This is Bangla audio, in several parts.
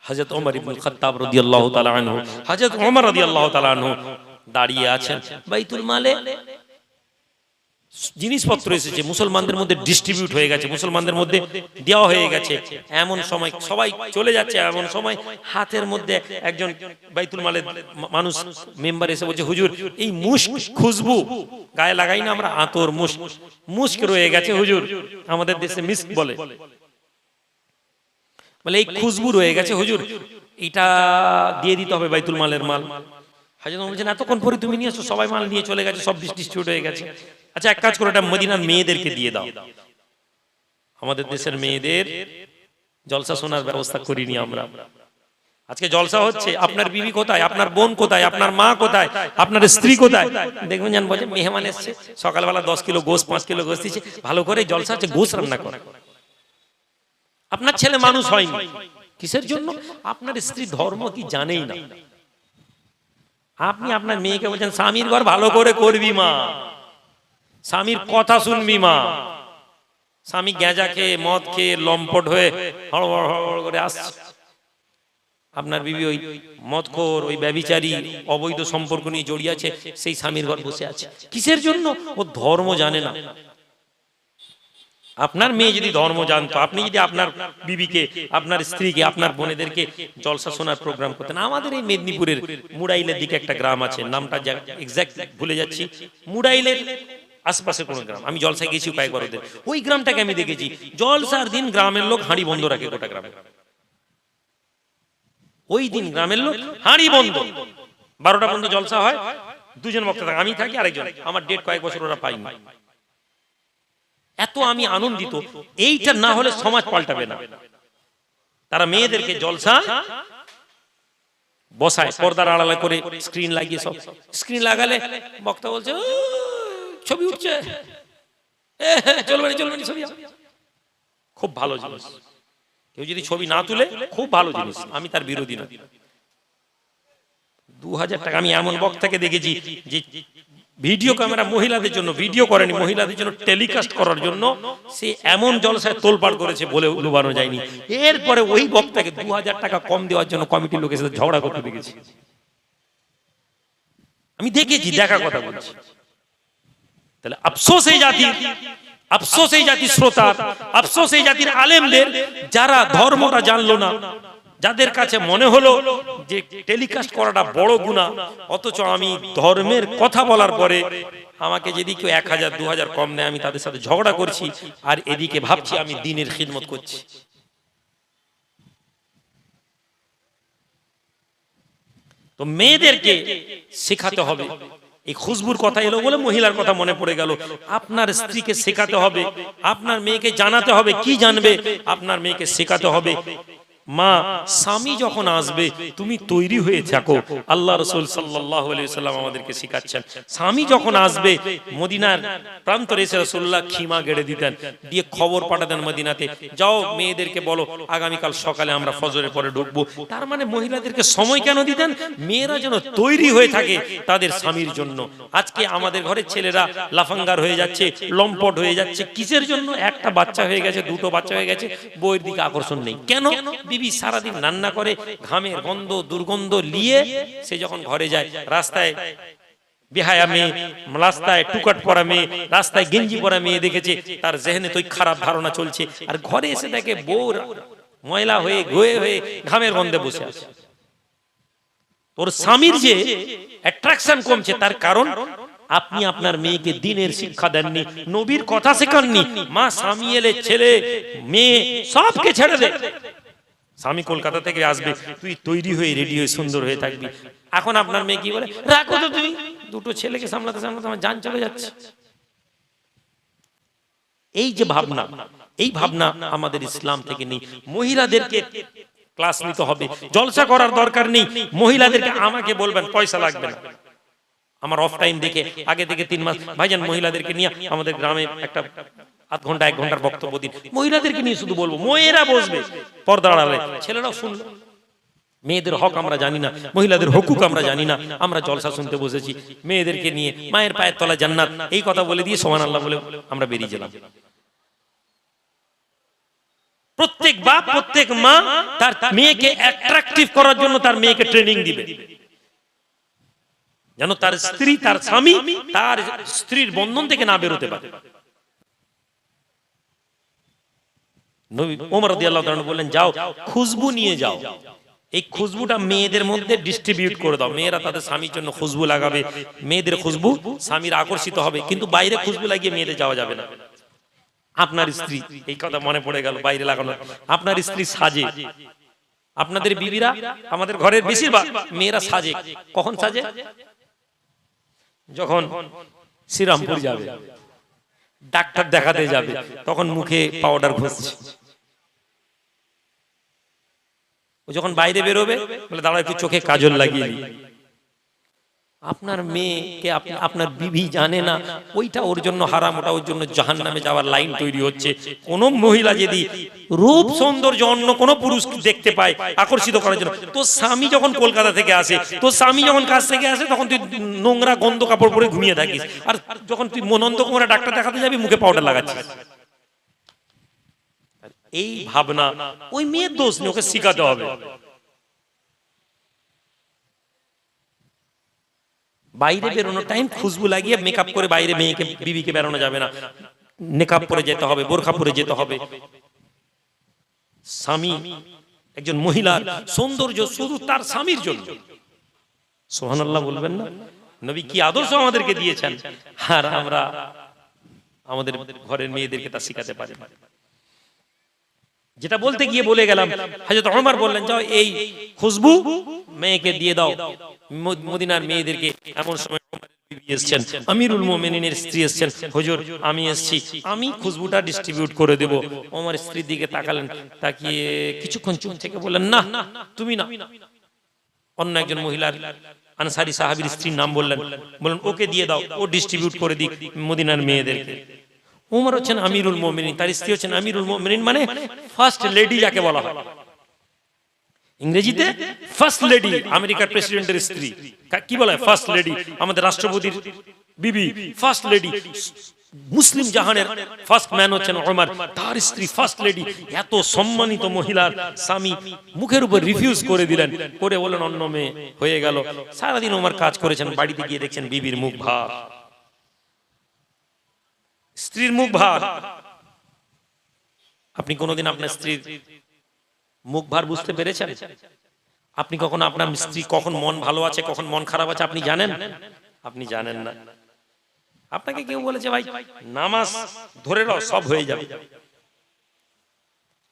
হযরত ওমর ইবনে খাত্তাব রাদিয়াল্লাহু তাআলা আনহু, হযরত ওমর রাদিয়াল্লাহু তাআলা আনহু দাঁড়িয়ে আছেন। বাইতুল মালে জিনিসপত্র এসেছে, মুসলমানদের মধ্যে ডিস্ট্রিবিউট হয়ে গেছে, মুসলমানদের মধ্যে দেওয়া হয়ে গেছে। এমন সময় সবাই চলে যাচ্ছে, এমন সময় হাতের মধ্যে একজন বাইতুল মালের মানুষ মেম্বার এসে বলছে, হুজুর এই মুস্ক খুশবু গায়ে লাগাই না আমরা, আতর মুস্ক রয়ে গেছে হুজুর, আমাদের দেশে মিস্ক বলে, বলে এই খুশবু রয়ে গেছে হুজুর, এটা দিয়ে দিতে হবে বাইতুল মালের মাল। হযরত ওমর বলছেন, এতক্ষণ পরে তুমি নিয়ে এসো, সবাই মাল নিয়ে চলে গেছে, সব ডিস্ট্রিবিউট হয়ে গেছে। আচ্ছা এক কাজ করো, এটা মদিনার মেয়েদেরকে দিয়ে দাও। আমাদের দেশের মেয়েদের জলসা শোনার ব্যবস্থা করিনি আমরা। আজকে জলসা হচ্ছে, আপনার বিবি কোথায়, আপনার বোন কোথায়, আপনার মা কোথায়, আপনার স্ত্রী কোথায়? দেখবেন জান বলছে মেহমান এসছে, সকালবেলা 10 কিলো গোশত 5 কিলো গোশত দিচ্ছে, ভালো করে জলসা হচ্ছে, গোশত রান্না করে। আপনার ছেলে মানুষ হয়নি, কিসের জন্য? আপনার স্ত্রী ধর্ম কি জানেই না। আপনি আপনার মেয়েকে বলছেন স্বামীর ঘর ভালো করে করবি মা, স্বামীর কথা শুনবি মা। স্বামী গেঁজা খেয়ে মদ খেয়ে লম্পট হয়ে হড়বড় হড়বড় করে আসছে, আপনার বিবি ওই মদখোর, ওই ব্যভিচারী, অবৈধ সম্পর্ক নিয়ে জড়িয়ে আছে, সেই স্বামীর ঘর বসে আছে। কিসের জন্য? ও ধর্ম জানে না। আপনার মেয়ে যদি ধর্ম জানতো, আপনি যদি আপনার বিবিকে, আপনার স্ত্রীকে, আপনার বোনেদেরকে জলসা শোনার প্রোগ্রাম করতেন। আমাদের এই মেদিনীপুরের মুড়াইলের দিকে একটা গ্রাম আছে, নামটা এক্সাক্ট ভুলে যাচ্ছি, মুড়াইলের আশেপাশে কোন গ্রাম, আমি জলসায় গেছি কয়েকবার ওদের, ওই গ্রামটাকে আমি দেখেছি জলসার দিন গ্রামের লোক হাঁড়ি বন্ধ রাখে, গোটা গ্রামে ওই দিন গ্রামের লোক হাঁড়ি বন্ধ, 12টা পর্যন্ত জলসা হয়, দুজন বক্তা থাকে, আমি থাকি আরেকজন, আমার ডেট কয়েক বছর ওরা পাইনি। এত আমি আনন্দিত, এইটা না হলে সমাজ পাল্টাবে না। তারা মেয়েদেরকে জলসা বসায়, পর্দার আড়ালে করে স্ক্রিন লাগিয়ে, সব স্ক্রিন লাগালে বক্তা বলছে ছবি উঠছে, চলবে না ছবি। খুব ভালো জিনিস, কেউ যদি ছবি না তুলে খুব ভালো জিনিস, আমি তার বিরোধী না। 2000 টাকা আমি এমন বক্তাকে দেখেছি যে ভিডিও ক্যামেরা মহিলাদের জন্য ভিডিও করেনি, মহিলাদের জন্য টেলিকাস্ট করার জন্য সে এমন জলসায় তোলপাড় করেছে বলে লুবানো যায়নি। এরপরে ওই বক্তাকে 2000 টাকা কম দেওয়ার জন্য কমিটির লোকের সাথে ঝগড়া করতে দেখেছি, আমি দেখেছি, দেখা কথা বলছি। তাহলে আফসোস এই জাতির, আফসোস এই জাতির শ্রোতার, আফসোস এই জাতির আলেমদের, যারা ধর্মটা জানলো না, যাদের কাছে মনে হলো যে টেলিকাস্ট করাটা বড় গুনাহ, অথচ আমি ধর্মের কথা বলার পরে আমাকে যদি কেউ 1000 2000 কম দেয়, আমি তাদের সাথে ঝগড়া করছি, আর এদিকে ভাবছি আমি দ্বীনের খিদমত করছি। তো মেয়েদেরকে শেখাতে হবে। এই খুশবুর কথা এলো বলে মহিলার কথা মনে পড়ে গেল। আপনার স্ত্রীকে শেখাতে হবে, আপনার মেয়েকে জানাতে হবে, কি জানবে, আপনার মেয়েকে শেখাতে হবে মা স্বামী যখন আসবে তুমি তৈরি হয়ে থাকো। আল্লাহ রাসূল সাল্লাল্লাহু আলাইহি ওয়াসাল্লাম আমাদেরকে শেখাচ্ছেন, স্বামী যখন আসবে, মদিনার প্রান্তরে এসে রাসূলুল্লাহ খিমা গেড়ে দিতেন, দিয়ে খবর পাঠাতেন মদিনাতে, যাও মেয়েদেরকে বলো আগামীকাল সকালে আমরা ফজরের পরে ঢুকবো। তার মানে মহিলাদেরকে সময় কেন দিতেন? মেয়েরা যেন তৈরি হয়ে থাকে তাদের স্বামীর জন্য। আজকে আমাদের ঘরের ছেলেরা লাফাঙ্গার হয়ে যাচ্ছে, লম্পট হয়ে যাচ্ছে, কিসের জন্য? একটা বাচ্চা হয়ে গেছে, দুটো বাচ্চা হয়ে গেছে, বউয়ের দিকে আকর্ষণ নেই। কেন? বিবি সারাদিন রান্না করে, ঘামের গন্ধ দুর্গন্ধ নিয়ে সে যখন ঘরে যায়, রাস্তায় বেহায়া মেয়ে, রাস্তায় টুকাট পরা মেয়ে, রাস্তায় গেঞ্জি পরা মেয়ে দেখেছে, তার জেহেনে তো খারাপ ধারণা চলছে, আর ঘরে এসে দেখে বউ ময়লা হয়ে ঘুয়ে হয়ে ঘামের গন্ধে বসে আছে। তোর স্বামীর যে অ্যাট্রাকশন কমছে, তার কারণ আপনি আপনার মেয়েকে দ্বীনের শিক্ষা দেননি, নবীর কথা শেখাননি। মা স্বামী এলে ছেলে মেয়ে সবকে ছেড়ে দে, স্বামী কলকাতা থেকে আসবে, তুই তৈরি হয়ে রেডি হয়ে সুন্দর হয়ে থাকবি। এখন আপনার মেয়ে কি বলে, রাখো তো তুমি, দুটো ছেলেকে সামলাতে সামলাতে আমার জান চলে যাচ্ছে। এই যে ভাবনা, এই ভাবনা আমাদের ইসলাম থেকে নেই। মহিলাদেরকে ক্লাস নিতে হবে, জলসা করার দরকার নেই। মহিলাদেরকে আমাকে বলবেন পয়সা লাগবে না, আমার অফ টাইম দেখে আগে থেকে 3 মাস ভাইজান মহিলাদেরকে নিয়ে আমাদের গ্রামে একটা আধ ঘন্টা 1 ঘন্টার বক্তব্য দিন, মহিলাদেরকে নিয়ে শুধু বলবো, মেয়েরা বসবে পর্দার আড়ালে, ছেলেরাও শুনলো। মেয়েদের হক আমরা জানি না, মহিলাদের হুকুক আমরা জানি না, আমরা জলসা শুনতে বসেছি। মেয়েদেরকে নিয়ে মায়ের পায়ের তলায় জান্নাত, এই কথা বলে দিয়ে সুবহানাল্লাহ বলে আমরা বেরিয়ে গেলাম। প্রত্যেক বাপ প্রত্যেক মা তার মেয়েকে অ্যাট্রাকটিভ করার জন্য তার মেয়েকে ট্রেনিং দিবে, যেন তার স্ত্রী তার স্বামী তার স্ত্রীর বন্ধন থেকে না বেরোতে পারে। নবী ওমর রাদিয়াল্লাহু তাআলা বললেন, যাও খুশবু নিয়ে যাও, এই খুশবুটা মেয়েদের মধ্যে ডিস্ট্রিবিউট করে দাও। মেয়েরা তাদের স্বামীর জন্য খুশবু লাগাবে, মেয়েদের খুশবু স্বামীর আকর্ষিত হবে, কিন্তু বাইরে খুশবু লাগিয়ে মেয়েদের যাওয়া যাবে না। আপনার স্ত্রী, এই কথা মনে পড়ে গেল, বাইরে লাগানো, আপনার স্ত্রী সাজে, আপনাদের বিবিরা, আমাদের ঘরের বেশিরভাগ মেয়েরা সাজে। কখন সাজে? যখন শ্রীরামপুর যাবে, ডাক্তার দেখাতে যাবে, তখন মুখে পাউডার ঘষছে। ও যখন বাইরে বেরোবে বলে দাঁড়া একটু চোখে কাজল লাগিয়ে দিই। আপনার মেয়েকে আপনার বিবি জানে না ওইটা ওর জন্য হারাম, ওটা ওর জন্য জাহান্নামে যাওয়ার লাইন তৈরি হচ্ছে। কোন মহিলা যদি রূপ সৌন্দর্য অন্য কোন পুরুষ দেখতে পায় আকর্ষিত করার জন্য, তো স্বামী যখন কলকাতা থেকে আসে, তো স্বামী যখন কাজ থেকে আসে, তখন তুই নোংরা গন্ধ কাপড় পরে ঘুমিয়ে থাকিস, আর যখন তুই মনন্ত কুমারে ডাক্তার দেখাতে যাবি মুখে পাউডার লাগাচ্ছিস। এই ভাবনা ওই মেয়ের দোষ নেই, ওকে শিখাতে হবে। বাইরে বেরোনোর টাইম খুশবু লাগিয়ে মেকআপ করে বাইরে মেয়েকে বিবিকে বেরোনো যাবে না, নেকাব পরে যেতে হবে, বোরখা পরে যেতে হবে। স্বামী, একজন মহিলার সৌন্দর্য শুধু তার স্বামীর জন্য। সুবহানাল্লাহ বলবেন না? নবী কি আদর্শ আমাদেরকে দিয়েছেন, আর আমরা আমাদের ঘরের মেয়েদেরকে তা শিখাতে পারি। যেটা বলতে গিয়ে বলে গেলাম, হযরত ওমর বললেন, যাও এই খুশবু মেয়েকে দিয়ে দাও। মদিনার মেয়েদেরকে এমন সময় বিবি এসেছেন, আমিরুল মুমিনিনের স্ত্রী এসেছেন, হুজুর আমি এসেছি, আমি খুশবুটা ডিস্ট্রিবিউট করে দেব। ওমর স্ত্রীর দিকে তাকালেন, তাকিয়ে কিছুক্ষণ চুপ থেকে বললেন, না তুমি না। অন্য একজন মহিলার আনসারী সাহাবীর স্ত্রীর নাম বললেন, ওকে দিয়ে দাও, ও ডিস্ট্রিবিউট করে দিক মদিনার মেয়েদেরকে। ওমর হচ্ছেন আমিরুল মুমিনিন, তার স্ত্রী হচ্ছেন আমিরুল মুমিনিন, মানে ফার্স্ট লেডি যাকে বলা হয় ইংরেজিতে, ফার্স্ট লেডি। আমেরিকার প্রেসিডেন্টের স্ত্রী কি বলা হয়? First lady. আমাদের রাষ্ট্রপতির বিবি ফার্স্ট লেডি। মুসলিম জাহানের ফার্স্ট ম্যান হচ্ছেন ওমর, তার স্ত্রী ফার্স্ট লেডি। এত সম্মানিত মহিলার স্বামী মুখের উপর রিফিউজ করে দিলেন, করে বলেন অন্য মেয়ে হয়ে গেল। সারাদিন ওমর কাজ করেছেন, বাড়িতে গিয়ে দেখছেন বিবির মুখ ভার, স্ত্রীর মুখ ভার। আপনি কোনোদিন আপনার স্ত্রীর মুখ ভার বুঝতে পেরেছেন? আপনি কখনো আপনার স্ত্রী কখন মন ভালো আছে কখন মন খারাপ আছে আপনি জানেন? আপনি জানেন না। আপনাকে কেউ বলেছে ভাই নামাজ ধরে নাও সব হয়ে যাবে,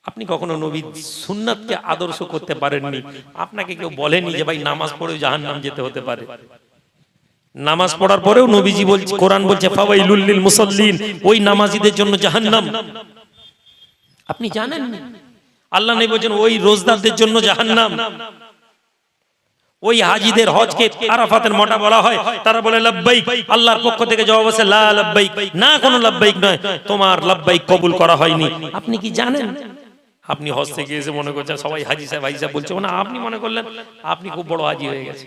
আপনি কখনো নবীর সুন্নাতকে আদর্শ করতে পারেননি। আপনাকে কেউ বলেনি যে ভাই নামাজ পড়ে জাহান্নাম যেতে হতে পারে। নামাজ পড়ার পরেও নবীজি বলছে, কোরআন বলছে ফাওয়াইলুল লিল মুসাল্লিন, ওই নামাজীদের জন্য জাহান্নাম। আপনি জানেন? আল্লাহ নবী বলেন ওই রোজদারদের জন্য জাহান্নাম। ওই হাজীদের হজকে আরাফাতের মোটা বলা হয়, তারা বলে লাব্বাইক, আল্লাহর পক্ষ থেকে জবাব আছে লা লাব্বাইক, না কোনো লাব্বাইক নয়, তোমার লাব্বাইক কবুল করা হয়নি। আপনি কি জানেন? আপনি হজ থেকে এসে মনে করছেন সবাই হাজী সাহেব বলছে না, আপনি মনে করলেন আপনি খুব বড় হাজী হয়ে গেছে।